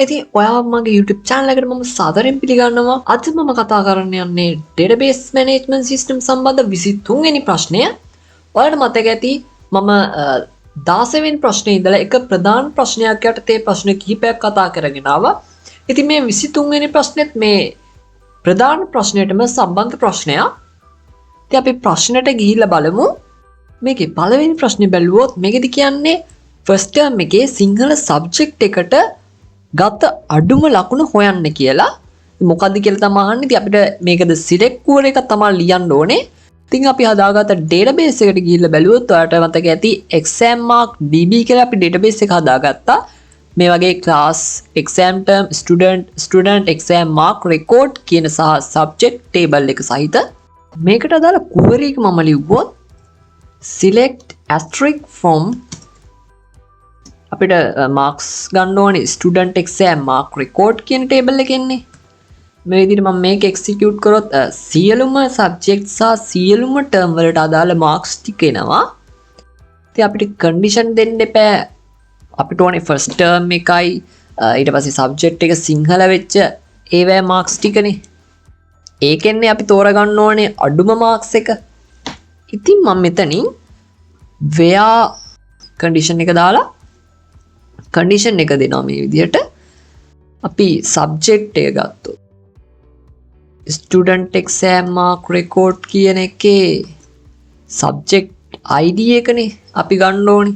ඉතින් ඔයා මගේ YouTube channel එකට මම සාදරයෙන් පිළිගන්නවා. අද මම කතා කරන්න යන්නේ database management system සම්බන්ධ 23 වෙනි ප්‍රශ්නය. ඔයාලට මතක ඇති මම 16 වෙනි ප්‍රශ්නේ ඉඳලා එක ප්‍රධාන ප්‍රශ්නයක් යටතේ ප්‍රශ්න කිහිපයක් කතා කරගෙන ආවා. ඉතින් මේ 23 වෙනි ප්‍රශ්නෙත් මේ ප්‍රධාන ප්‍රශ්නයටම සම්බන්ධ ප්‍රශ්නයක්. ඉතින් අපි ප්‍රශ්නෙට ගිහිල්ලා බලමු. මේකේ පළවෙනි ප්‍රශ්නේ බැලුවොත් මේකෙදි කියන්නේ first term එකේ සිංහල subject එකට ගත අඩුම ලකුණ හොයන්න කියලා. මොකද්ද කියලා තමයි අහන්නේ. ඉතින් අපිට මේකද select කුවර එක තමයි ලියන්න ඕනේ. ඉතින් අපි හදාගත්ත database එකට ගිහිල්ලා බැලුවොත් ඔයාලට මතක ඇති exam mark db කියලා අපි database එක හදාගත්තා. මේ වගේ class exam term student exam mark record කියන සහ subject table එක සහිත මේකට අදාළ කුවරයක මම ලිව්වොත් select asterisk from අපිට මාක්ස් ගන්න ඕනේ ස්ටුඩන්ට් එක්සෑම් මාක් රෙකෝඩ් කියන ටේබල් එකේ ඉන්නේ. මේ විදිහට මම මේක එක්සිකියුට් කරොත් සියලුම සබ්ජෙක්ට් සහ සියලුම ටර්ම් වලට අදාළ මාක්ස් ටික එනවා. ඉතින් අපිට කන්ඩිෂන් දෙන්න එපා. අපිට ඕනේ ෆස්ට් ටර්ම් එකයි ඊට පස්සේ සබ්ජෙක්ට් එක සිංහල වෙච්ච ඒවැ මාක්ස් ටිකනේ. ඒකෙන්නේ අපි තෝරගන්න ඕනේ අඩුම මාක්ස් එක. ඉතින් මම මෙතනින් where කන්ඩිෂන් එක දාලා කන්ඩිෂන් එක දෙනවා මේ විදිහට. අපි සබ්ජෙක්ට් එක ගත්තොත් ස්ටුඩන්ට් එක්සෑම් මාක් රෙකෝඩ් කියන එකේ සබ්ජෙක්ට් ID එකනේ අපි ගන්න ඕනේ.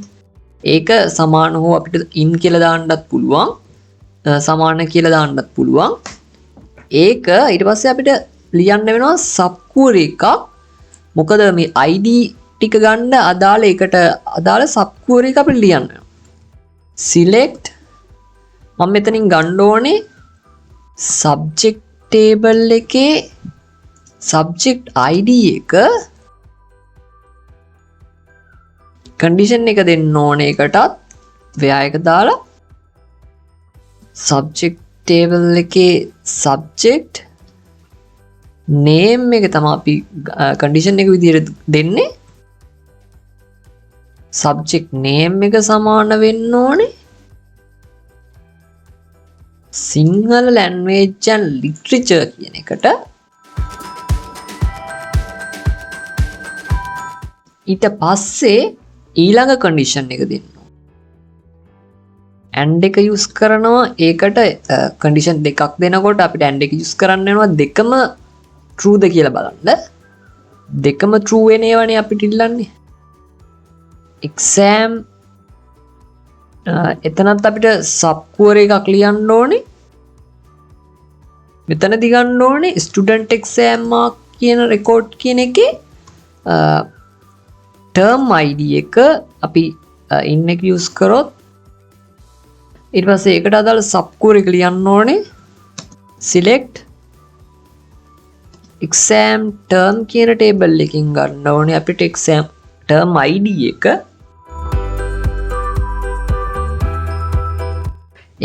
ඒක සමාන හෝ අපිට in කියලා දාන්නත් පුළුවන්. සමාන කියලා දාන්නත් පුළුවන්. ඒක ඊට පස්සේ අපිට ලියන්න වෙනවා සබ් query එකක්. මොකද මේ ID ටික ගන්න අදාළ එකට අදාළ සබ් query එක අපිට ලියන්න වෙනවා. select මම මෙතනින් ගන්න ඕනේ subject table එකේ subject ID එක condition එක දෙන්න ඕනේ එකටත් where එක දාලා subject table එකේ subject name එක තමයි අපි condition එක විදිහට දෙන්නේ. subject name එක සමාන වෙන්න ඕනේ සිංහල language and literature කියන එකට. ඊට පස්සේ ඊළඟ condition එක දෙන්න ඕනේ. and එක use කරනවා. ඒකට condition දෙකක් දෙනකොට අපිට and එක use කරන්න වෙනවා දෙකම true ද කියලා බලන්න. දෙකම true වෙන ඒවානේ අපිට ඉල්ලන්නේ. exam එතනත් අපිට sub query එකක් ලියන්න ඕනේ. මෙතනදි ගන්න ඕනේ student exam mark කියන record කියන එකේ term ID එක අපි in එක use කරොත් ඊට පස්සේ ඒකට අදාළ sub query එක ලියන්න ඕනේ select exam term කියන table එකකින් ගන්න ඕනේ අපිට exam term ID එක.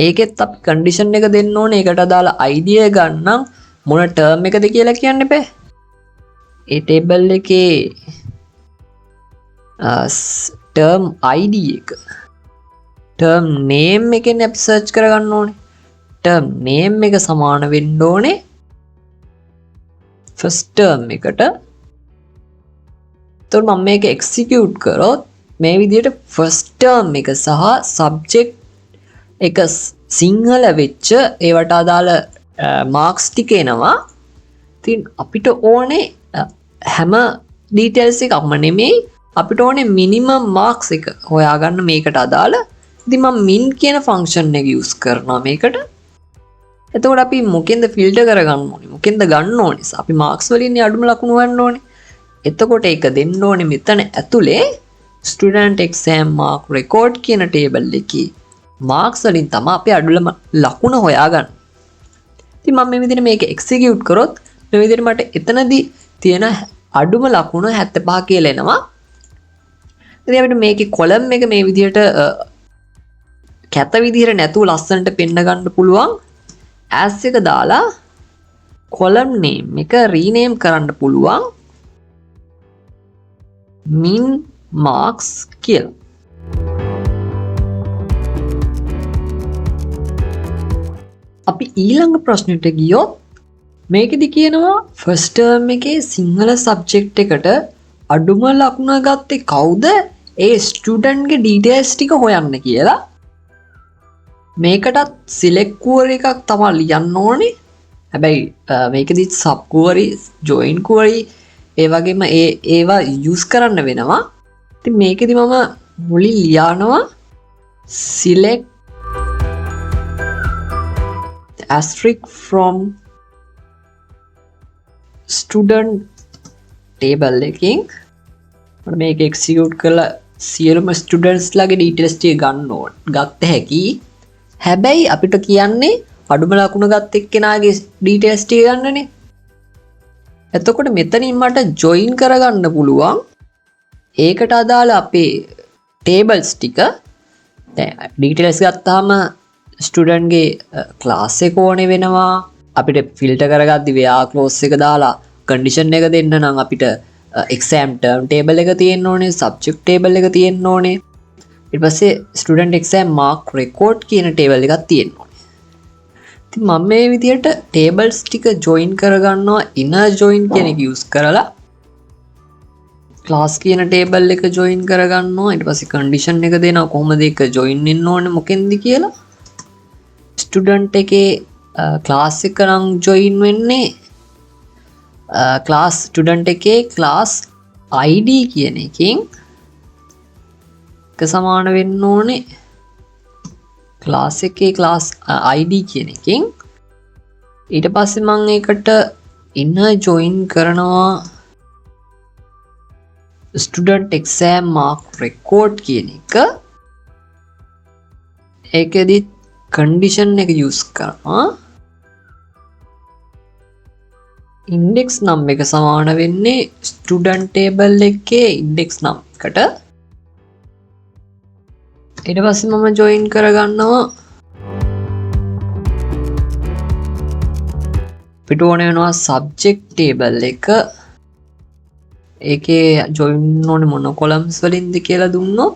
ඒකෙත් අපි කන්ඩිෂන් එක දෙන්න ඕනේ. ඒකට අදාළ ID එක ගන්නම් මොන ටර්ම් එකද කියලා කියන්න එපා. ඒ ටේබල් එකේ ටර්ම් ID එක ටර්ම් නේම් එකෙන් අපි සර්ච් කරගන්න ඕනේ. ටර්ම් නේම් එක සමාන වෙන්න ඕනේ ෆස්ට් ටර්ම් එකට. එතකොට මම මේක එක්සිකියුට් කරොත් මේ විදිහට ෆස්ට් ටර්ම් එක සහ සබ්ජෙක්ට් එක සිංහල වෙච්ච ඒවට අදාළ මාක්ස් ටික එනවා. ඉතින් අපිට ඕනේ හැම ඩීටේල්ස් එකක්ම නෙමෙයි අපිට ඕනේ මිනිමම් මාක්ස් එක හොයාගන්න මේකට අදාළ. ඉතින් මම min කියන ෆන්ක්ෂන් එක යූස් කරනවා මේකට. එතකොට අපි මොකෙන්ද ෆිල්ටර් කරගන්න ඕනේ? මොකෙන්ද ගන්න ඕනේ? අපි මාක්ස් වලින් අඩුම ලකුණු ගන්න ඕනේ. එතකොට ඒක දෙන්න ඕනේ මෙතන ඇතුලේ student exam mark record කියන ටේබල් එකේ මාක්ස් වලින් තමයි අපි අඩුම ලකුණ හොයාගන්න. ඉතින් මම මේ විදිහට මේක එක්සිකියුට් කරොත් මේ විදිහට මට එතනදී තියෙන අඩුම ලකුණ 75 කියලා එනවා. ඉතින් අපිට මේකේ කොලම් එක මේ විදිහට කැත විදිහට නැතුව ලස්සනට පෙන්න ගන්න පුළුවන්. as එක දාලා කොලම් name එක rename කරන්න පුළුවන් min marks කියලා. ඊළඟ ප්‍රශ්නෙට ගියොත් මේකෙදි කියනවා ෆස්ට් ටර්ම් එකේ සිංහල සබ්ජෙක්ට් එකට අඩුම ලකුණ ගත්තේ කවුද? ඒ ස්ටුඩන්ට්ගේ ඩීටේල්ස් ටික හොයන්න කියලා. මේකටත් සිලෙක්ට් query එකක් තමයි ලියන්න ඕනේ. හැබැයි මේකෙදි සබ් query, join query ඒ වගේම ඒවා යූස් කරන්න වෙනවා. ඉතින් මේකෙදි මම මුලින් ලියනවා select asterisk from student table එකකින් මම මේක execute කරලා සියලුම students ලාගේ details ටික ගන්න ඕන. ගත්ත හැකි. හැබැයි අපිට කියන්නේ අඩුම ලකුණ ගත්ත එක්කෙනාගේ details ටික ගන්නනේ. එතකොට මෙතනින් මට join කරගන්න පුළුවන් ඒකට අදාළ අපේ tables ටික. දැන් details ගත්තාම ස්ටුඩන්ට් ගේ ක්ලාස් එක ඕනේ වෙනවා. අපිට ෆිල්ටර් කරගද්දි where clause එක දාලා condition එක දෙන්න නම් අපිට exam term table එක තියෙන්න ඕනේ, subject table එක තියෙන්න ඕනේ. ඊට පස්සේ student exam mark record කියන table එකක් තියෙන්න ඕනේ. ඉතින් මම මේ විදිහට tables ටික join කරගන්නවා inner join කියන එක use කරලා. class කියන table එක join කරගන්නවා. ඊට පස්සේ condition එක දෙනවා කොහොමද ඒක join වෙන්න ඕනේ මොකෙන්ද කියලා. ස්ටුඩන්ට් එකේ ක්ලාස් එක නම් join වෙන්නේ ක්ලාස් ස්ටුඩන්ට් එකේ ක්ලාස් ID කියන එකෙන් එක සමාන වෙන්න ඕනේ ක්ලාස් එකේ ක්ලාස් ID කියන එකෙන්. ඊට පස්සේ මම ඒකට inner join කරනවා student exam mark record කියන එක. ඒකෙදි condition එක use කරනවා index num එක සමාන වෙන්නේ student table එකේ index num එකට. ඊට පස්සේ මම join කරගන්නවා පිට ඕනේ වෙනවා subject table එක. ඒකේ join ඕනේ මොන columns වලින්ද කියලා දුන්නොත්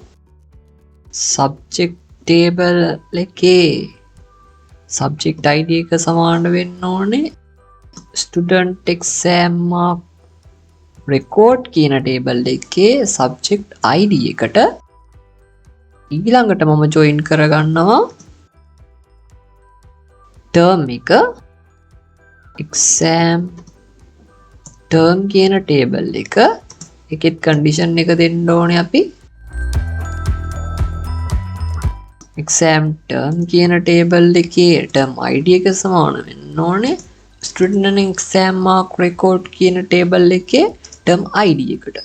subject table එකේ subject ID එක සමාන වෙන්න ඕනේ student exam mark record කියන table එකේ subject ID එකට. ඊළඟට මම join කරගන්නවා term එක exam term කියන table එක. ඒකෙත් condition එක දෙන්න ඕනේ අපි exam term කියන table එකේ term ID එක සමාන වෙන්න ඕනේ student exam mark record කියන table එකේ term ID එකට.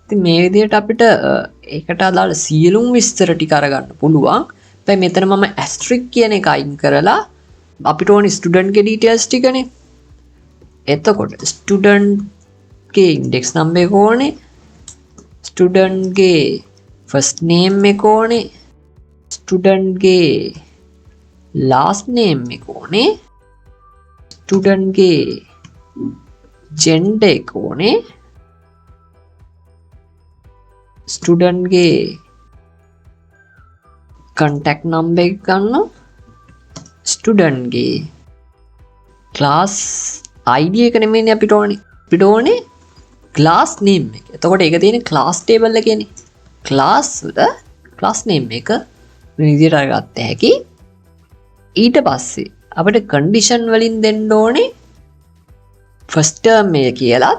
ඉතින් මේ විදිහට අපිට ඒකට අදාළ සියලුම විස්තර ටික අරගන්න පුළුවන්. හැබැයි මෙතන මම asterisk කියන එක අයින් කරලා අපිට ඕනේ student ගේ details ටිකනේ. එතකොට student ගේ index number එක ඕනේ, student ගේ first name එක ඕනේ, student ගේ last name එක ඕනේ, student ගේ gender එක ඕනේ, student ගේ contact number එක ගන්න, student ගේ class ID එක නෙමෙයිනේ අපිට ඕනේ class name එක. එතකොට ඒක තියෙන්නේ class table එකේනේ. class වල class name එක මේ විදිහට අරගත්ත හැකි. ඊට පස්සේ අපිට condition වලින් දෙන්න ඕනේ first term එක කියලා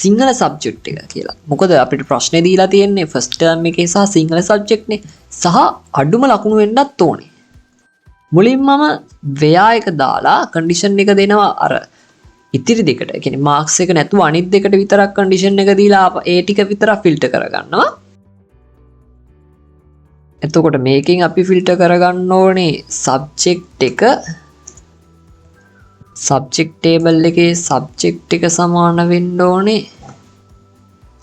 සිංහල subject එක කියලා. මොකද අපිට ප්‍රශ්නේ දීලා තියෙන්නේ first term එකේ සහ සිංහල subject නේ. සහ අඩුම ලකුණු වෙන්නත් ඕනේ. මුලින්ම මම where එක දාලා condition එක දෙනවා අර ඉතිරි දෙකට. ඒ කියන්නේ marks එක නැතුව අනිත් දෙකට විතරක් condition එක දීලා ඒ ටික විතරක් filter කරගන්නවා. එතකොට මේකෙන් අපි filter කරගන්න ඕනේ subject එක subject table එකේ subject එක සමාන වෙන්න ඕනේ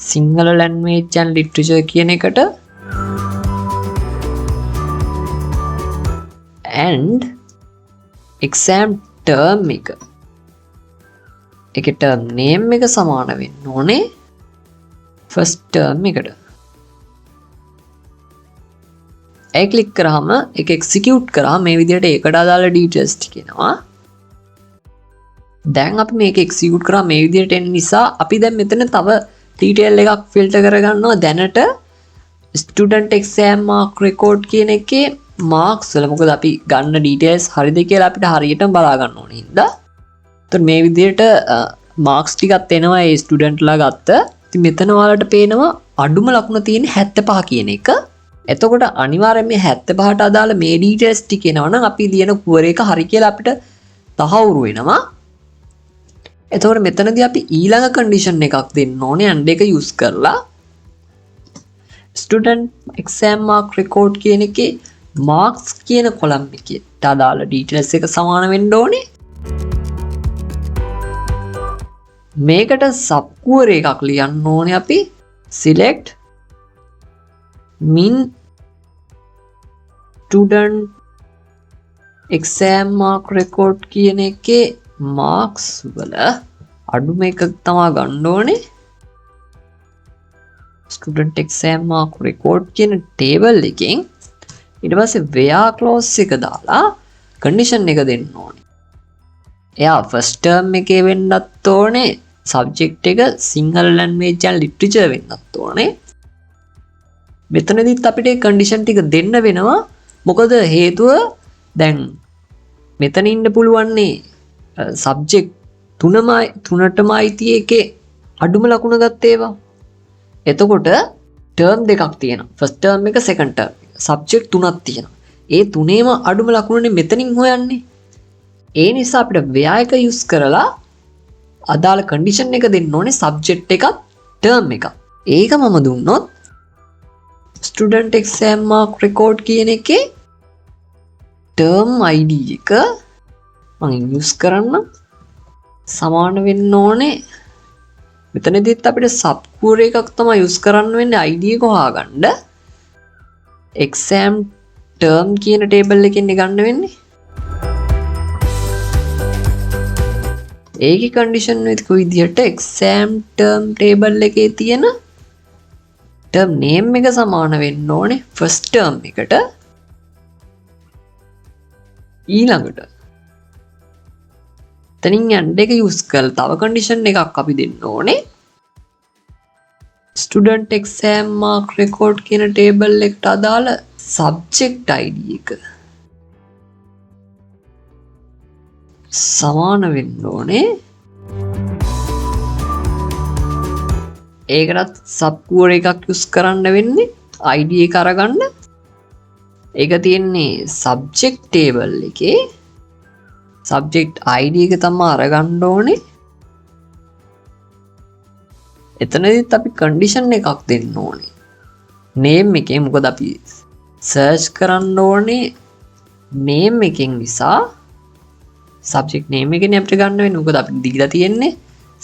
සිංහල language and literature කියන එකට and exam term එක ඒකේ term name එක සමාන වෙන්න ඕනේ first term එකට. ඒ ක්ලික් කරාම ඒක එක්සිකියුට් කරා මේ විදිහට ඒකට අදාළ ඩීටේල්ස් ටික එනවා. දැන් අපි මේක එක්සිකියුට් කරා මේ විදිහට එන නිසා අපි දැන් මෙතන තව ඩීටේල් එකක් ෆිල්ටර් කරගන්නවා. දැනට ස්ටුඩන්ට් එක්සෑම් මාක් රෙකෝඩ් කියන එකේ මාක්ස් වල මොකද අපි ගන්න ඩීටේල්ස් හරිද කියලා අපිට හරියටම බලා ගන්න ඕනේ හින්දා. එතකොට මේ විදිහට මාක්ස් ටිකක් එනවා ඒ ස්ටුඩන්ට්ලා ගත්ත. ඉතින් මෙතන ඔයාලට පේනවා අඩුම ලකුණ තියෙන්නේ 75 කියන එක. එතකොට අනිවාර්යයෙන් මේ 75ට අදාළ මේ ඩීටේල්ස් ටික එනවනම් අපි ලියන කුවර එක හරි කියලා අපිට තහවුරු වෙනවා. එතකොට මෙතනදී අපි ඊළඟ කන්ඩිෂන් එකක් දෙන්න ඕනේ and එක යූස් කරලා student exam mark record කියන එකේ marks කියන කොලම් එකට අදාළ details එක සමාන වෙන්න ඕනේ. මේකට sub query එකක් ලියන්න ඕනේ අපි select min student exam mark record කියන එකේ marks වල අඩුම එකක් තමයි ගන්න ඕනේ. student exam mark record කියන table එකෙන් ඊට පස්සේ where clause එක දාලා condition එක දෙන්න ඕනේ. එයා first term එකේ වෙන්නත් ඕනේ, subject එක Sinhala language and literature වෙන්නත් ඕනේ. මෙතනදිත් අපිට condition ටික දෙන්න වෙනවා. මොකද හේතුව දැන් මෙතන ඉන්න පුළුවන්නේ subject තුනටම අයිති එකේ අඩුම ලකුණ ගත්ත ඒවා. එතකොට ටර්ම් දෙකක් තියෙනවා. ෆස්ට් ටර්ම් එක සෙකන්ඩ් ටර්ම් එක. සබ්ජෙක්ට් තුනක් තියෙනවා. ඒ තුනේම අඩුම ලකුණනේ මෙතනින් හොයන්නේ. ඒ නිසා අපිට where එක යූස් කරලා අදාළ කන්ඩිෂන් එක දෙන්න ඕනේ සබ්ජෙක්ට් එකත් ටර්ම් එකත්. ඒක මම දුන්නොත් student exam mark record කියන එකේ term id එක මම යූස් කරන්න සමාන වෙන්න ඕනේ. මෙතනදිත් අපිට sub query එකක් තමයි යූස් කරන්න වෙන්නේ id එක හොයාගන්න. exam term කියන table එකෙන් ගන්න වෙන්නේ. ඒකේ condition එක විදිහට exam term table එකේ තියෙන term name එක සමාන වෙන්න ඕනේ first term එකට. ඊළඟට තනින් and එක යූස් කරලා තව condition එකක් අපි දෙන්න ඕනේ. student exam mark record කියන table එකට අදාළ subject id එක සමාන වෙන්න ඕනේ. ඒකටත් sub query එකක් යූස් කරන්න වෙන්නේ id එක අරගන්න. ඒක තියෙන්නේ subject table එකේ subject id එක තමයි අරගන්න ඕනේ. එතනදිත් අපි condition එකක් දෙන්න ඕනේ. name එකේ මොකද අපි search කරන්න ඕනේ name එකෙන් නිසා subject name එකනේ අපිට ගන්න වෙන්නේ. මොකද අපිට දීලා තියෙන්නේ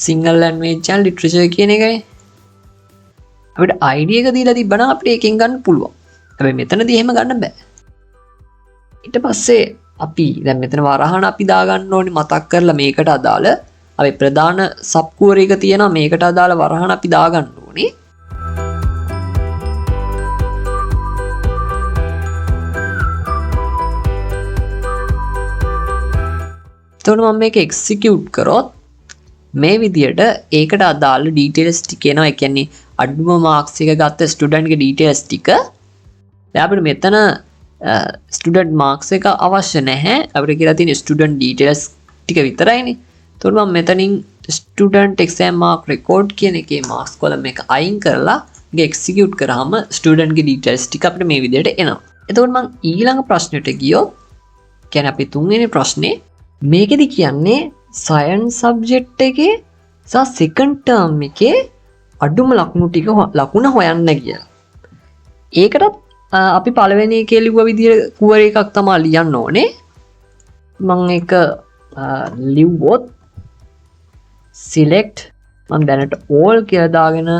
Sinhala language and literature කියන එකයි. අපිට id එක දීලා තිබ්බනම් අපිට එකෙන් ගන්න පුළුවන්. හැබැයි මෙතනදී එහෙම ගන්න බෑ. ඊට පස්සේ අපි දැන් මෙතන වරහන අපි දාගන්න ඕනේ මතක් කරලා මේකට අදාළ අපි ප්‍රධාන sub query එක තියෙනවා මේකට අදාළ වරහන අපි දාගන්න ඕනේ. එතකොට මම මේක execute කරොත් මේ විදියට ඒකට අදාළ details ටික එනවා. ඒ කියන්නේ අඩුම marks එක ගත්ත student ගේ details ටික. දැන් අපිට මෙතන student marks එක අවශ්‍ය නැහැ. අපිට කියලා තියෙන student details ටික විතරයිනේ. එතකොට මම මෙතනින් student exam mark record කියන එකේ marks column එක අයින් කරලා මේක execute කරාම student ගේ details ටික අපිට මේ විදියට එනවා. එතකොට මම ඊළඟ ප්‍රශ්නෙට ගියොත් කියන්නේ අපි තුන්වෙනි ප්‍රශ්නේ මේකෙදි කියන්නේ science subject එකේ සහ second term එකේ අඩුම ලකුණ හොයන්න කියලා. ඒකටත් අපි පළවෙනි එකේ ලිව්ව විදිහට කුවර එකක් තමයි ලියන්න ඕනේ. මම ඒක ලිව්වොත් select මම දැනට all කියලා දාගෙන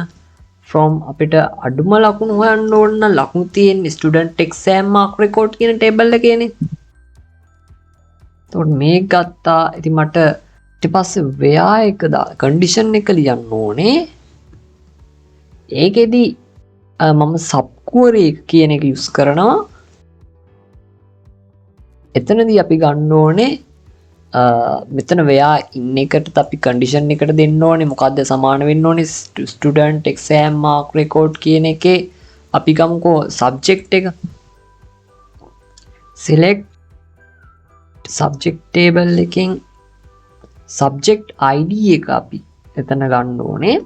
from අපිට අඩුම ලකුණු හොයන්න ඕන නම් ලකුණු තියෙන student exam mark record කියන table එකේනේ. එතකොට මේක ගත්තා. ඉතින් මට ඊට පස්සේ where එක condition එක ලියන්න ඕනේ. ඒකෙදි මම sub query කියන එක යූස් කරනවා. එතනදී අපි ගන්න ඕනේ මෙතන වෙයා ඉන්න එකට අපි කන්ඩිෂන් එකට දෙන්න ඕනේ මොකද්ද සමාන වෙන්න ඕනේ ස්ටුඩන්ට් එක්සෑම් මාක් රෙකෝඩ් කියන එකේ අපි ගමුකෝ සබ්ජෙක්ට් එක select subject table එකෙන් subject id එක අපි එතන ගන්න ඕනේ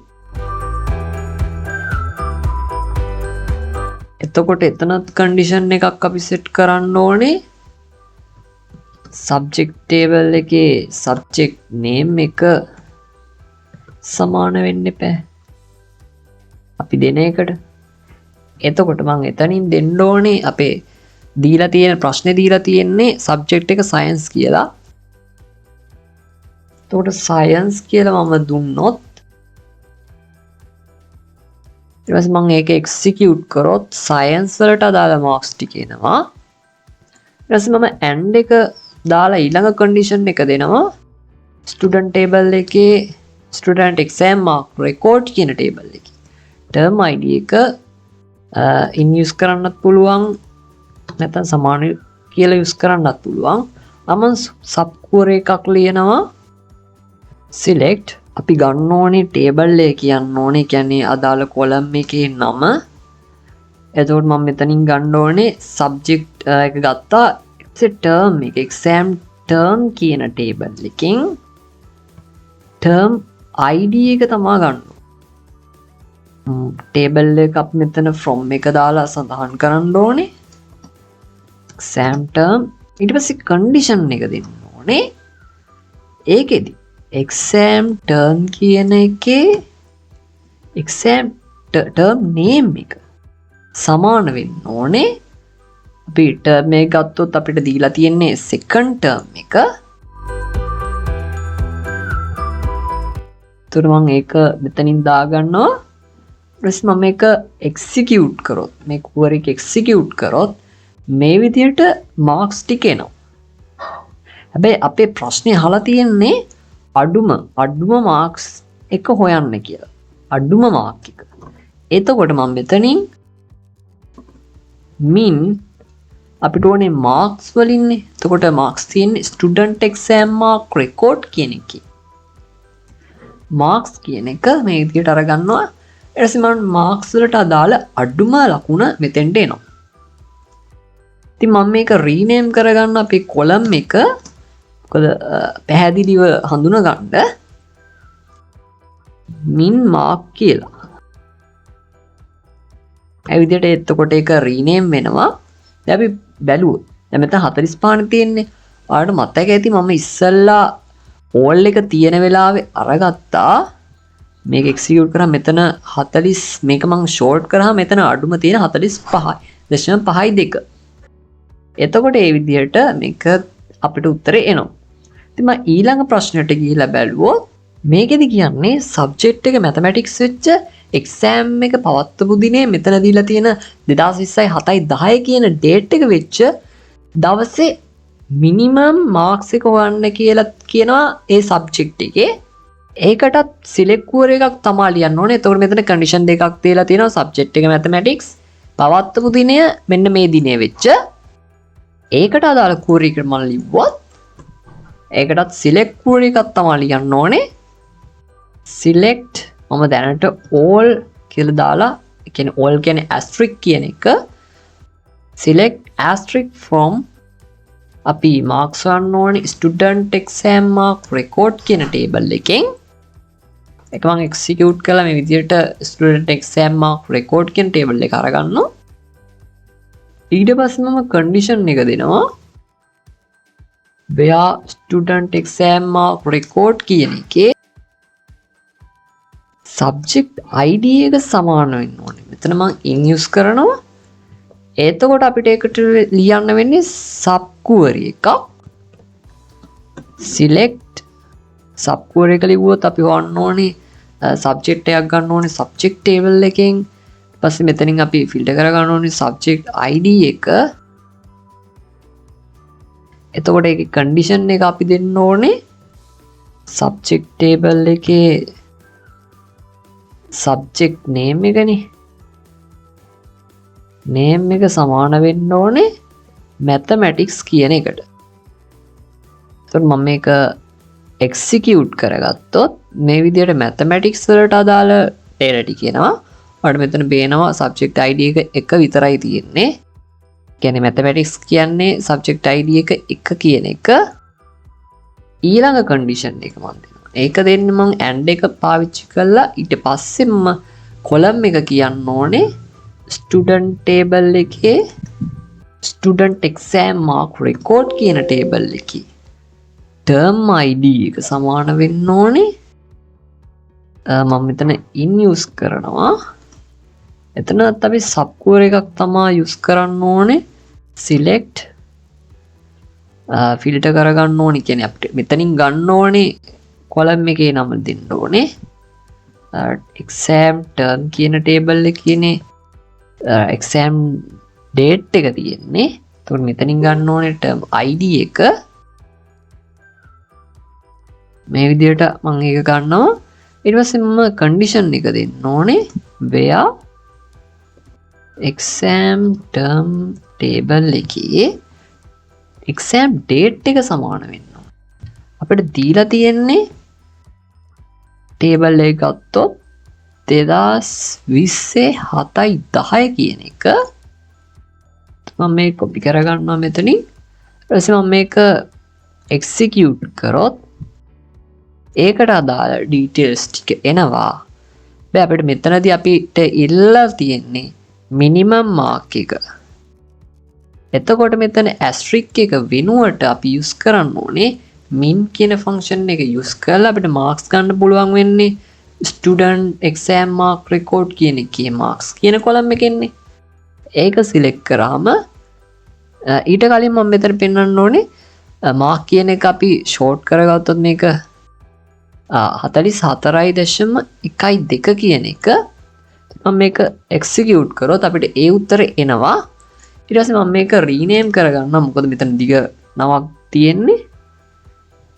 එතකොට එතනත් කන්ඩිෂන් එකක් අපි සෙට් කරන්න ඕනේ subject table එකේ subject name එක සමාන වෙන්න එපා. අපි දෙන එකට. එතකොට මම එතනින් දෙන්න ඕනේ අපේ දීලා තියෙන ප්‍රශ්නේ දීලා තියෙන්නේ subject එක science කියලා. එතකොට science කියලා මම දුන්නොත් ඊට පස්සේ මම ඒක execute කරොත් science වලට අදාළ marks ටික එනවා. ඊට පස්සේ මම and එක දාලා ඊළඟ කන්ඩිෂන් එක දෙනවා ස්ටුඩන්ට් ටේබල් එකේ ස්ටුඩන්ට් එක්සෑම් මාක් රෙකෝඩ් කියන ටේබල් එකේ ටර්ම් ID එක in use කරන්නත් පුළුවන් නැත්නම් සමාන කියලා use කරන්නත් පුළුවන් මම සබ් query එකක් ලියනවා select අපි ගන්න ඕනේ ටේබල් එක කියන්න ඕනේ කියන්නේ අදාළ කොලම් එකේ නම එතකොට මම මෙතනින් ගන්න ඕනේ subject එක ගත්තා term එක exam term කියන table එකෙන් term id එක තමයි ගන්න. table එක අපි මෙතන from එක දාලා සඳහන් කරන්න ඕනේ. exam term ඊට පස්සේ condition එක දෙන්න ඕනේ. ඒකෙදි exam term කියන එකේ exam term name එක සමාන වෙන්න ඕනේ. අපි ටර්ම් එක ගත්තොත් අපිට දීලා තියෙන්නේ second term එක. ඒතර මම ඒක මෙතනින් දාගන්නවා. ඊට මම මේක execute කරොත් මේ query එක execute කරොත් මේ විදිහට marks ටික එනවා. හැබැයි අපේ ප්‍රශ්නේ අහලා තියෙන්නේ අඩුම marks එක හොයන්න කියලා. අඩුම mark එක. එතකොට මම මෙතනින් min අපිට ඕනේ marks වලින්නේ. එතකොට marks තියෙන්නේ student exam mark record කියන එකේ. marks කියන එක මේ විදිහට අරගන්නවා. ඊට පස්සේ මම marks වලට අදාළ අඩුම ලකුණ මෙතෙන්ට එනවා. ඉතින් මම මේක rename කරගන්න අපේ column එක මොකද පැහැදිලිව හඳුනා ගන්න min mark කියලා. ඒ විදිහට එතකොට ඒක rename වෙනවා. දැන් අපි බැලුවොත් දැන් මෙතන 45 තියෙන්නේ. ඔයාලට මතක ඇති මම ඉස්සල්ලා all එක තියෙන වෙලාවේ අරගත්තා. මේක execute කරා මෙතන 40 මේක මම short කරා මෙතන අඩුම තියෙන 45යි. 0.52. එතකොට මේ විදිහට මේක අපිට උත්තරේ එනවා. ඉතින් මම ඊළඟ ප්‍රශ්නෙට ගිහිල්ලා බැලුවොත් මේකෙදි කියන්නේ subject එක mathematics වෙච්ච exam එක පවත්වපු දිනේ මෙතන දීලා තියෙන 2020 7:10 කියන date එක වෙච්ච දවසේ minimum marks එක හොයන්න කියලා කියනවා ඒ subject එකේ. ඒකටත් select query එකක් තමයි ලියන්න ඕනේ. එතකොට මෙතන condition දෙකක් තියලා තියෙනවා subject එක mathematics පවත්වපු දිනය මෙන්න මේ දිනේ වෙච්ච. ඒකට අදාළ query එක මම ලිව්වොත් ඒකටත් select query එකක් තමයි ලියන්න ඕනේ. select මම දැනට all කියලා දාලා කියන්නේ all කියන්නේ asterisk කියන එක select asterisk from අපි marks ගන්න ඕනේ student exam mark record කියන table එකෙන් ඒක මම execute කළා මේ විදිහට student exam mark record කියන table එක අරගන්නවා ඊට පස්සේ මම condition එක දෙනවා where student exam mark record කියන එකේ subject id එක සමාන වෙන්න ඕනේ. මෙතන මම in use කරනවා. එතකොට අපිට ඒකට ලියන්න වෙන්නේ sub query එකක්. select sub query එක ලිව්වොත් අපි හොයන්න ඕනේ subject එකක් ගන්න ඕනේ subject table එකෙන්. ඊපස්සේ මෙතනින් අපි filter කර ගන්න ඕනේ subject id එක. එතකොට ඒකේ condition එක අපි දෙන්න ඕනේ subject table එකේ subject name එකනේ name එක සමාන වෙන්න ඕනේ mathematics කියන එකට. එතකොට මම මේක එක්සිකියුට් කරගත්තොත් මේ විදිහට මැතමැටික්ස් වලට අදාළ ඩේටා ටික කියනවා. ඔයාලට මෙතන පේනවා සබ්ජෙක්ට් ID එක විතරයි තියෙන්නේ. කියන්නේ මැතමැටික්ස් කියන්නේ සබ්ජෙක්ට් ID එක කියන එක. ඊළඟ කන්ඩිෂන් එක මම දෙනවා. ඒක දෙන්න මම AND එක පාවිච්චි කළා. ඊට පස්සේ මම කොලම් එක කියන්න ඕනේ ස්ටුඩන්ට් ටේබල් එකේ ස්ටුඩන්ට් එක්සෑම් මාක් රෙකෝඩ් කියන ටේබල් එකේ ටර්ම් ID එක සමාන වෙන්න ඕනේ. මම මෙතන in use කරනවා. එතනත් අපි සබ්කුවර් එකක් තමයි use කරන්න ඕනේ. select ෆිල්ටර් කරගන්න ඕනේ. කියන්නේ අපිට මෙතනින් ගන්න ඕනේ කොලම් එකේ නම දෙන්න ඕනේ. exam term කියන ටේබල් එකේනේ exam date එක තියෙන්නේ. එතකොට මෙතනින් ගන්න ඕනේ term ID එක. මේ විදිහට මම ඒක ගන්නවා. ඊට පස්සේ මම condition එක දෙන්න ඕනේ where exam term table එකේ exam date එක සමාන වෙන්න ඕනේ. අපිට දීලා තියෙන්නේ table එක ගත්තොත් 2020 7/10 කියන එක. මම මේක copy කරගන්නවා මෙතනින්. ඊට පස්සේ මම මේක execute කරොත් ඒකට අදාළ details ටික එනවා. දැන් අපිට මෙතනදී අපිට ඉල්ලලා තියෙන්නේ minimum mark එක. එතකොට මෙතන asterisk එක වෙනුවට අපි use කරන්න ඕනේ min කියන function එක use කරලා අපිට marks ගන්න පුළුවන් වෙන්නේ student exam mark record කියන එකේ marks කියන column එකෙන්නේ. ඒක select කරාම ඊට කලින් මම මෙතන පෙන්වන්න ඕනේ mark කියන එක අපි short කරගත්තොත් මේක 44.12 කියන එක. මම මේක execute කරොත් අපිට ඒ උත්තරේ එනවා. ඊට පස්සේ මම මේක rename කරගන්නවා. මොකද මෙතන දිග නමක් තියෙන්නේ.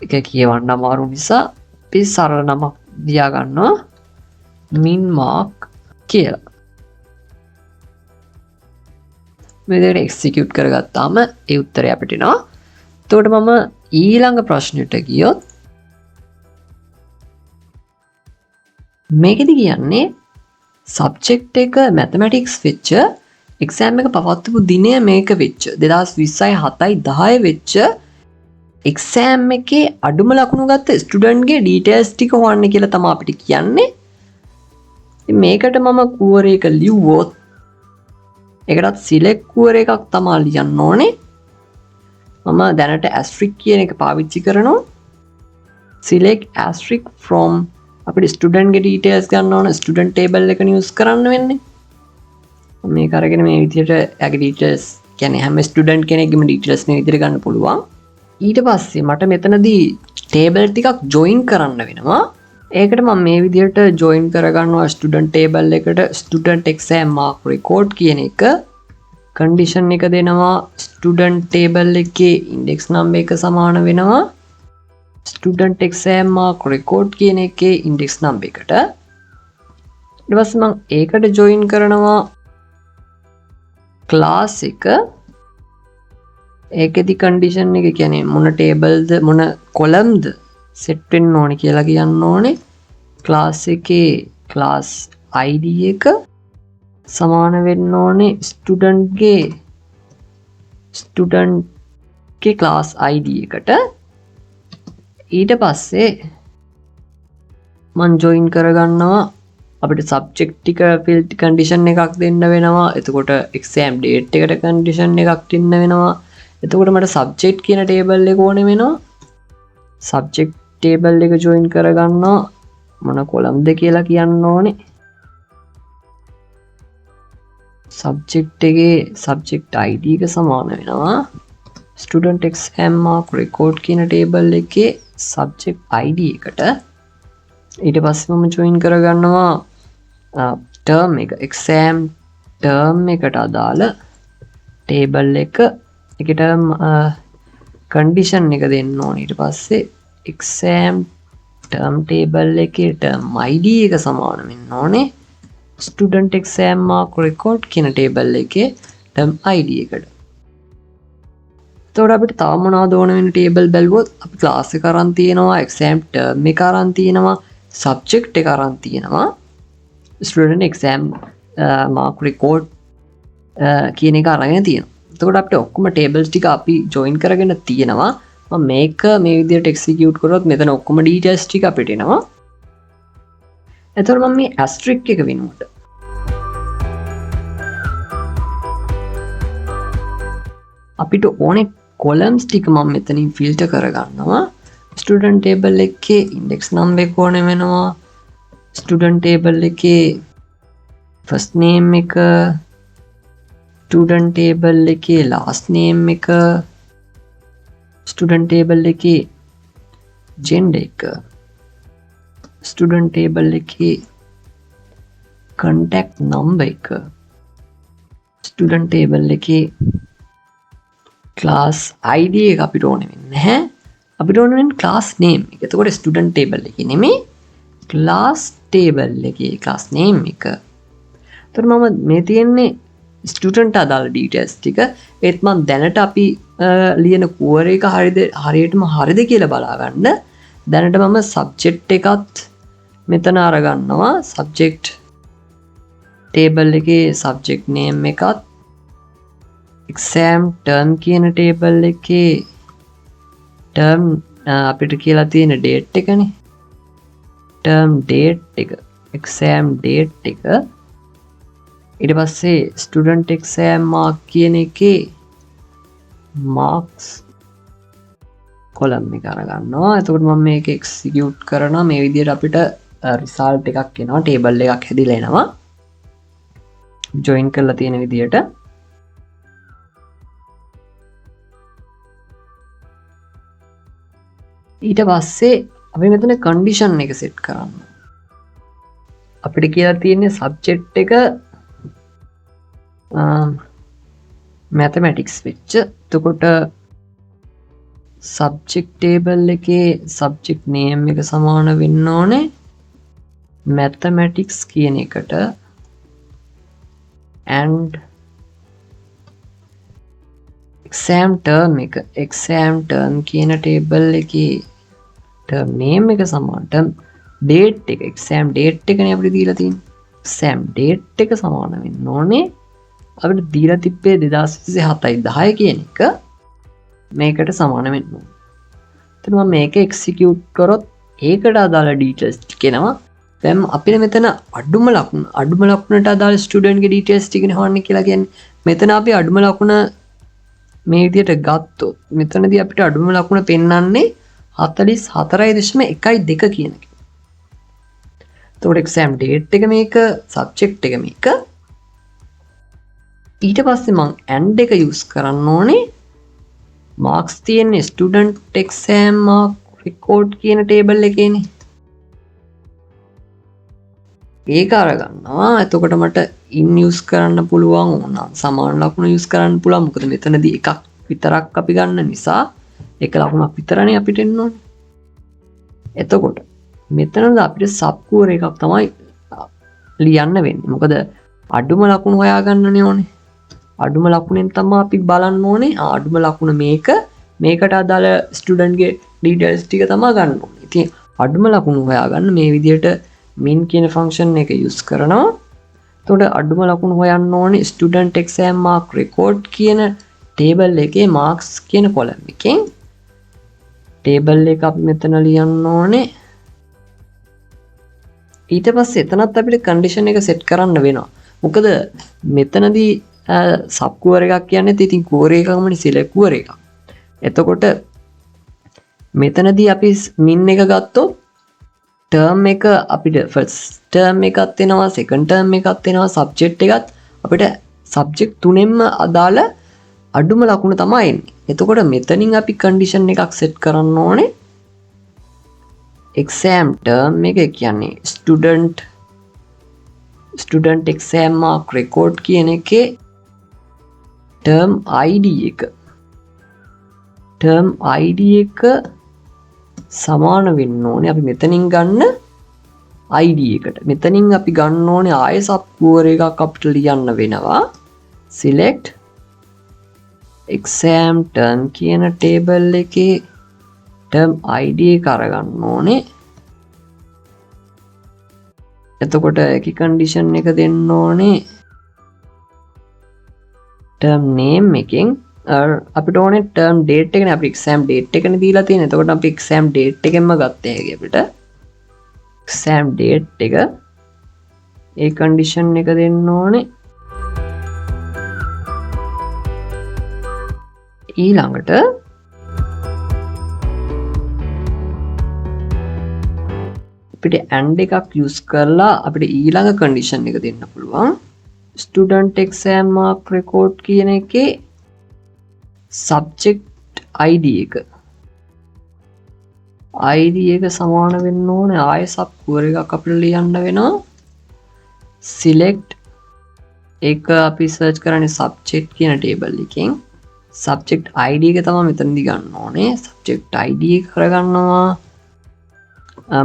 ඒක කියවන්න අමාරු නිසා අපි සරල නමක් දියා ගන්නවා min mark කියලා. මේ දෙයට execute කරගත්තාම ඒ උත්තරය අපිට එනවා. එතකොට මම ඊළඟ ප්‍රශ්නෙට ගියොත් මේකෙදි කියන්නේ සබ්ජෙක්ට් එක මැතමැටික්ස් වෙච්ච එක්සෑම් එක පවත්වපු දිනය මේක වෙච්ච 2020 7/10 වෙච්ච එක්සෑම් එකේ අඩුම ලකුණු ගත්ත ස්ටුඩන්ට්ගේ ඩීටේල්ස් ටික හොයන්න කියලා තමයි අපිට කියන්නේ. මේකට මම කුවර එක ලිව්වොත් ඒකටත් select කුවර එකක් තමයි ලියන්න ඕනේ. මම දැනට asterisk කියන එක පාවිච්චි කරනවා. select asterisk from අපිට ස්ටුඩන්ට් ගේ ඩීටේල්ස් ගන්න ඕන ස්ටුඩන්ට් ටේබල් එක use කරන්න වෙන්නේ. මේක අරගෙන මේ විදිහට එයාගේ ඩීටේල්ස් කියන්නේ හැම ස්ටුඩන්ට් කෙනෙක්ගේම ඩීටේල්ස් මේ විදිහට ගන්න පුළුවන්. ඊට පස්සේ මට මෙතනදී ටේබල් ටිකක් join කරන්න වෙනවා. ඒකට මම මේ විදිහට join කරගන්නවා ස්ටුඩන්ට් ටේබල් එකට ස්ටුඩන්ට් exam mark record කියන එක. condition එක දෙනවා ස්ටුඩන්ට් ටේබල් එකේ index number එක සමාන වෙනවා ස්ටුඩන්ට් exam mark record කියන එකේ index number එකට. ඊට පස්සේ මම ඒකට join කරනවා class එක. ඒකෙදි condition එක කියන්නේ මොන tableද මොන columnද set වෙන්න ඕනේ කියලා කියන්න ඕනේ. class එකේ class ID එක සමාන වෙන්න ඕනේ student ගේ class ID එකට. ඊට පස්සේ මම join කරගන්නවා අපිට subject ටික field condition එකක් දෙන්න වෙනවා. එතකොට exam date එකට condition එකක් දෙන්න වෙනවා. එතකොට මට subject කියන table එක ඕනේ වෙනවා. subject table එක join කරගන්නවා මොන columnද කියලා කියන්න ඕනේ. subject එකේ subject ID එක සමාන වෙනවා student exam mark record කියන table එකේ subject ID එකට. ඊට පස්සේ මම join කරගන්නවා term එක exam term එකට අදාළ table එක. ඒකට condition එක දෙන්න ඕනේ. ඊට පස්සේ exam term table එකේ term ID එක සමාන වෙන්න ඕනේ student exam mark record කියන table එකේ term ID එකට. එතකොට අපිට තව මොනවද ඕන වෙන ටේබල් බැලුවොත් අපි ක්ලාස් එක අරන් තියෙනවා, එක්සෑම් ටර්ම් එක අරන් තියෙනවා, සබ්ජෙක්ට් එක අරන් තියෙනවා, ස්ටුඩන්ට් එක්සෑම් මාක් රෙකෝඩ් කියන එක අරගෙන තියෙනවා. එතකොට අපිට ඔක්කොම ටේබල්ස් ටික අපි ජොයින් කරගෙන තියෙනවා. මම මේක මේ විදිහට එක්සිකියුට් කරොත් මෙතන ඔක්කොම ඩීටේල්ස් ටික අපිට එනවා. එතකොට මම මේ ඇස්ට්‍රික් එක වෙනුවට අපිට ඕනේ කොලම්ස් ටික මම මෙතනින් ෆිල්ටර් කරගන්නවා. ස්ටුඩන්ට් ටේබල් එකේ ඉන්ඩෙක්ස් නම්බර් එක ඕනේ වෙනවා. ස්ටුඩන්ට් ටේබල් එකේ ෆස්ට් නේම් එක, ස්ටුඩන්ට් ටේබල් එකේ ලාස්ට් නේම් එක, ස්ටුඩන්ට් ටේබල් එකේ ජෙන්ඩර් එක, ස්ටුඩන්ට් ටේබල් එකේ කන්ටැක්ට් නම්බර් එක, ස්ටුඩන්ට් ටේබල් එකේ ක්ලාස් ID එක අපිට ඕනේ වෙන්නේ නැහැ. අපිට ඕනේ වෙන්නේ ක්ලාස් නේම් එක. එතකොට ස්ටුඩන්ට් ටේබල් එකේ නෙමෙයි ක්ලාස් ටේබල් එකේ ක්ලාස් නේම් එක. එතකොට මම මේ තියෙන්නේ ස්ටුඩන්ට් අදාළ ඩීටේල්ස් ටික. ඒත් මම දැනට අපි ලියන කුවර එක හරියටම හරිද කියලා බලා ගන්න. දැනට මම සබ්ජෙක්ට් එකත් මෙතන අරගන්නවා. සබ්ජෙක්ට් ටේබල් එකේ සබ්ජෙක්ට් නේම් එකත්, එක්සෑම් ටර්ම් කියන ටේබල් එකේ ටර්ම් අපිට කියලා තියෙන ඩේට් එකනේ. ටර්ම් ඩේට් එක, එක්සෑම් ඩේට් එක. ඊට පස්සේ ස්ටුඩන්ට් එක්සෑම් මාක් කියන එකේ මාක්ස් කොලම් එක අරගන්නවා. එතකොට මම මේක එක්සිකියුට් කරනවා. මේ විදිහට අපිට රිසල්ට් එකක් එනවා. ටේබල් එකක් හැදිලා එනවා. ජොයින් කරලා තියෙන විදිහට. ඊට පස්සේ අපි මෙතන කන්ඩිෂන් එක සෙට් කරන්න. අපිට කියලා තියෙන්නේ සබ්ජෙක්ට් එක මැතමැටික්ස් වෙච්ච. එතකොට සබ්ජෙක්ට් ටේබල් එකේ සබ්ජෙක්ට් නේම් එක සමාන වෙන්න ඕනේ මැතමැටික්ස් කියන එකට and එක්සෑම් ටර්ම් එක, එක්සෑම් ටර්ම් කියන ටේබල් එකේ ටර්ම් නේම් එක සමාන ටර්ම් ඩේට් එක, එක්සෑම් ඩේට් එකනේ අපිට දීලා තියෙන්නේ. එක්සෑම් ඩේට් එක සමාන වෙන්න ඕනේ අපිට දීලා තිබ්බේ 2027/10 කියන එක මේකට සමාන වෙන්න ඕනේ. එතන මම මේක එක්සිකියුට් කරොත් ඒකට අදාළ ඩීටේල්ස් ටික එනවා. දැන් අපිට මෙතන අඩුම ලකුණට අදාළ ස්ටුඩන්ට්ගේ ඩීටේල්ස් ටිකනේ හොයන්නේ කියලා කියන්නේ. මෙතන අපි අඩුම ලකුණ මේ විදිහට ගත්තොත් මෙතනදී අපිට අඩුම ලකුණ පෙන්වන්නේ 44.12 කියන එක. එතකොට එක්සෑම් ඩේට් එක මේක, සබ්ජෙක්ට් එක මේක. ඊට පස්සේ මම AND එක යූස් කරන්න ඕනේ මාක්ස් තියෙන්නේ ස්ටුඩන්ට් එක්සෑම් මාක් රෙකෝඩ් කියන ටේබල් එකේනේ. ඒක අරගන්නවා. එතකොට මට ඉන් යූස් කරන්න පුළුවන් වුණා. සමාන ලකුණ යූස් කරන්න පුළුවන්. මොකද මෙතනදී එකක් විතරක් අපි ගන්න නිසා එක ලකුණක් විතරනේ අපිට එන්න ඕනේ. එතකොට මෙතනද අපිට සබ් කුවර එකක් තමයි ලියන්න වෙන්නේ. මොකද අඩුම ලකුණු හොයාගන්නනේ ඕනේ. අඩුම ලකුණෙන් තමයි අපි බලන්න ඕනේ. අඩුම ලකුණ මේකට අදාළ ස්ටුඩන්ට්ගේ ඩීටේල්ස් ටික තමයි ගන්න ඕනේ. ඉතින් අඩුම ලකුණු හොයාගන්න මේ විදිහට min කියන ෆන්ක්ෂන් එක යූස් කරනවා. එතකොට අඩුම ලකුණු හොයන්න ඕනේ ස්ටුඩන්ට් එක්සෑම් මාක් රෙකෝඩ් කියන ටේබල් එකේ මාක්ස් කියන කොලම් එකෙන්. ටේබල් එක අපි මෙතන ලියන්න ඕනේ. ඊට පස්සේ එතනත් අපිට කන්ඩිෂන් එක සෙට් කරන්න වෙනවා. මොකද මෙතනදී සබ් කුවර එකක් කියන්නේ ඉතින් කුවර එකක්මනේ සිලෙක්ට් කුවර එකක්. එතකොට මෙතනදී අපි min එක ගත්තොත් ටර්ම් එක අපිට ෆස්ට් ටර්ම් එකක් එනවා, සෙකන්ඩ් ටර්ම් එකක් එනවා, සබ්ජෙක්ට් එකත් අපිට සබ්ජෙක්ට් තුනෙන්ම අදාළ අඩුම ලකුණ තමයි එන්නේ. එතකොට මෙතනින් අපි කන්ඩිෂන් එකක් සෙට් කරන්න ඕනේ. එක්සෑම් ටර්ම් එක කියන්නේ ස්ටුඩන්ට් එක්සෑම් මාක් රෙකෝඩ් කියන එකේ ටර්ම් ID එක. ටර්ම් ID එක සමාන වෙන්න ඕනේ අපි මෙතනින් ගන්න ID එකට. මෙතනින් අපි ගන්න ඕනේ ආයෙ සබ් කුවර එකක් අපිට ලියන්න වෙනවා. select exam term කියන table එකේ term id එක අරගන්න ඕනේ. එතකොට ඒකේ condition එක දෙන්න ඕනේ term name එකෙන් අපිට ඕනේ term date එකනේ. අපි exam date එකනේ දීලා තියෙන්නේ. එතකොට අපි exam date එකෙන්ම ගත්ත හැකි අපිට exam date එක ඒ condition එක දෙන්න ඕනේ. ඊළඟට අපිට and එකක් use කරලා අපිට ඊළඟ condition එක දෙන්න පුළුවන්. student exam mark record කියන එකේ subject id එක සමාන වෙන්න ඕනේ. ආයෙ sub query එකක් අපිට ලියන්න වෙනවා. select එක අපි search කරන්නේ subject කියන table එකෙන්. subject id එක තමයි මෙතනදී ගන්න ඕනේ. subject id එක කරගන්නවා.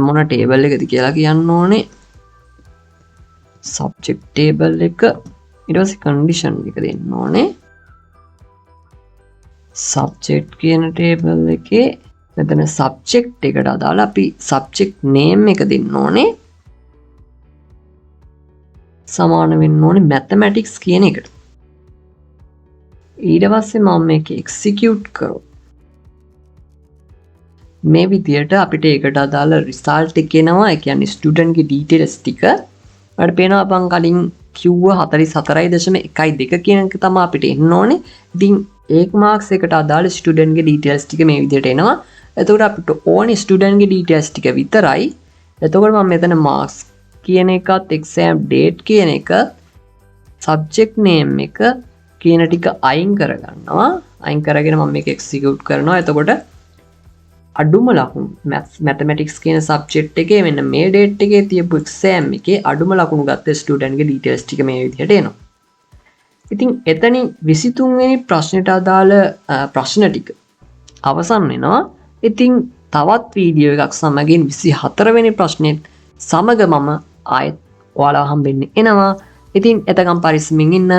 මොන table එකද කියලා කියන්න ඕනේ. subject table එක ඊට පස්සේ condition එක දෙන්න ඕනේ. subject කියන table එකේ මෙතන subject එකට අදාළ අපි subject name එක දෙන්න ඕනේ. සමාන වෙන්න ඕනේ mathematics කියන එකට. ඊට පස්සේ මම මේක execute කරොත් මේ විදියට අපිට ඒකට අදාළ result එක එනවා. ඒ කියන්නේ student ගේ details ටික අපිට පේනවා. අපන් කලින් කිව්ව 44.12 කියන එක තමයි අපිට එන්න ඕනේ. ඉතින් 1 marks එකට අදාළ student ගේ details ටික මේ විදියට එනවා. එතකොට අපිට ඕනේ student ගේ details ටික විතරයි. එතකොට මම මෙතන marks කියන එකත් exam date කියන එක subject name එක කියන ටික අයින් කරගන්නවා. අයින් කරගෙන මම මේක execute කරනවා. එතකොට අඩුම ලකුණු mathematics කියන subject එකේ මෙන්න මේ date එකේ තියපු exam එකේ අඩුම ලකුණු ගත්ත student ගේ details ටික මේ විදිහට එනවා. ඉතින් එතනින් 23 වෙනි ප්‍රශ්නෙට අදාළ ප්‍රශ්න ටික අවසන් වෙනවා. ඉතින් තවත් වීඩියෝ එකක් සමගින් 24 වෙනි ප්‍රශ්නෙත් සමග මම ආයෙත් ඔයාලව හම්බෙන්න එනවා. ඉතින් එතකම් පරිස්සමින් ඉන්න.